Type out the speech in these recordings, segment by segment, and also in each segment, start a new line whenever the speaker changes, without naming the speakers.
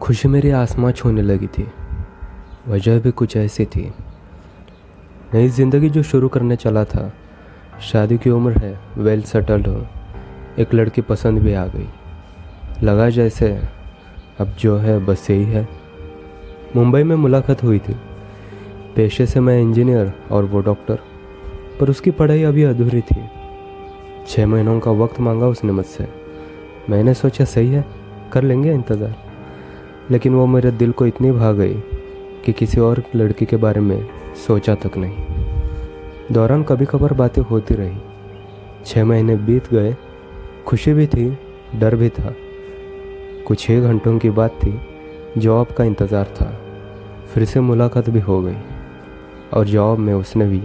खुशी मेरी आसमां छूने लगी थी। वजह भी कुछ ऐसी थी। नई ज़िंदगी जो शुरू करने चला था। शादी की उम्र है, वेल सेटल्ड हूँ, एक लड़की पसंद भी आ गई। लगा जैसे अब जो है बस यही है। मुंबई में मुलाकात हुई थी। पेशे से मैं इंजीनियर और वो डॉक्टर, पर उसकी पढ़ाई अभी अधूरी थी। 6 महीनों का वक्त मांगा उसने मुझसे। मैंने सोचा सही है, कर लेंगे इंतज़ार। लेकिन वो मेरे दिल को इतनी भा गई कि किसी और लड़की के बारे में सोचा तक नहीं। दौरान कभी कभार बातें होती रही। 6 महीने बीत गए। खुशी भी थी, डर भी था। कुछ ही घंटों की बात थी। जवाब का इंतज़ार था। फिर से मुलाकात भी हो गई और जवाब में उसने भी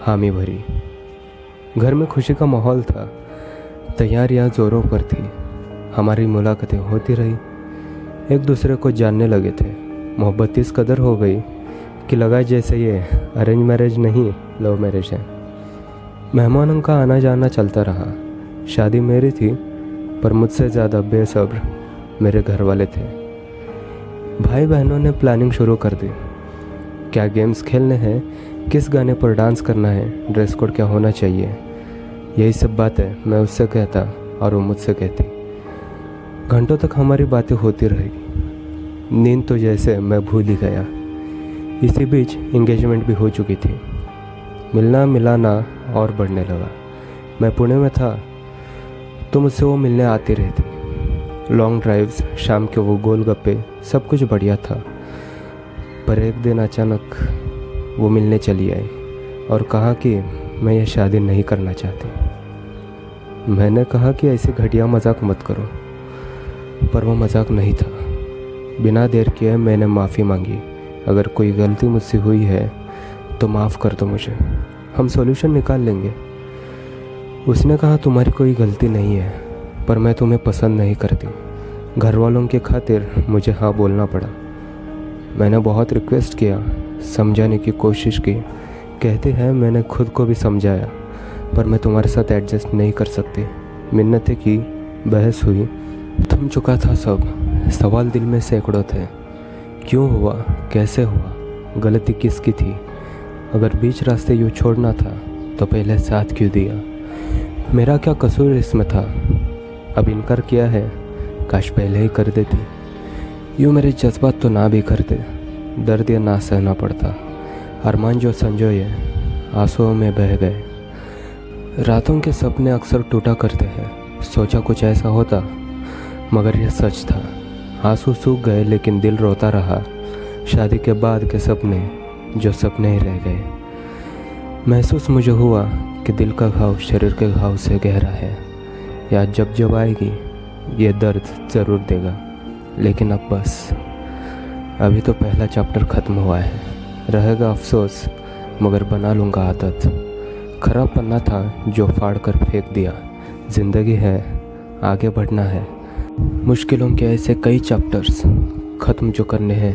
हामी भरी। घर में खुशी का माहौल था। तैयारियां ज़ोरों पर थी। हमारी मुलाकातें होती रही। एक दूसरे को जानने लगे थे। मोहब्बत इस कदर हो गई कि लगा जैसे ये अरेंज मैरिज नहीं, लव मैरिज है। मेहमानों का आना जाना चलता रहा। शादी मेरी थी, पर मुझसे ज़्यादा बेसब्र मेरे घर वाले थे। भाई बहनों ने प्लानिंग शुरू कर दी। क्या गेम्स खेलने हैं, किस गाने पर डांस करना है, ड्रेस कोड क्या होना चाहिए, यही सब बातें मैं उससे कहता और वो मुझसे कहती। घंटों तक हमारी बातें होती रही। नींद तो जैसे मैं भूल ही गया। इसी बीच एंगेजमेंट भी हो चुकी थी। मिलना मिलाना और बढ़ने लगा। मैं पुणे में था तो मुझसे वो मिलने आती रहती। लॉन्ग ड्राइव्स, शाम के वो गोलगप्पे, सब कुछ बढ़िया था। पर एक दिन अचानक वो मिलने चली आई और कहा कि मैं ये शादी नहीं करना चाहती। मैंने कहा कि ऐसे घटिया मजाक मत करो, पर वो मजाक नहीं था। बिना देर किए मैंने माफ़ी मांगी। अगर कोई गलती मुझसे हुई है तो माफ़ कर दो मुझे, हम सॉल्यूशन निकाल लेंगे। उसने कहा तुम्हारी कोई गलती नहीं है, पर मैं तुम्हें पसंद नहीं करती। घर वालों के खातिर मुझे हाँ बोलना पड़ा। मैंने बहुत रिक्वेस्ट किया, समझाने की कोशिश की। कहते हैं मैंने खुद को भी समझाया, पर मैं तुम्हारे साथ एडजस्ट नहीं कर सकती। मिन्नतें की, बहस हुई, थम चुका था सब। सवाल दिल में सैकड़ों थे। क्यों हुआ, कैसे हुआ, गलती किसकी थी? अगर बीच रास्ते यूँ छोड़ना था तो पहले साथ क्यों दिया? मेरा क्या कसूर इसमें था? अब इनकार किया है, काश पहले ही कर देती। यूँ मेरे जज्बात तो ना भी करते, दर्द या ना सहना पड़ता। अरमान जो संजोए आंसुओं में बह गए। रातों के सपने अक्सर टूटा करते हैं। सोचा कुछ ऐसा होता, मगर यह सच था। आंसू सूख गए लेकिन दिल रोता रहा। शादी के बाद के सपने जो सपने ही रह गए। महसूस मुझे हुआ कि दिल का घाव शरीर के घाव से गहरा है। याद जब जब आएगी ये दर्द ज़रूर देगा। लेकिन अब बस, अभी तो पहला चैप्टर ख़त्म हुआ है। रहेगा अफसोस, मगर बना लूँगा आदत। खराब पन्ना था जो फाड़ कर फेंक दिया। ज़िंदगी है, आगे बढ़ना है। मुश्किलों के ऐसे कई चैप्टर्स ख़त्म जो करने हैं।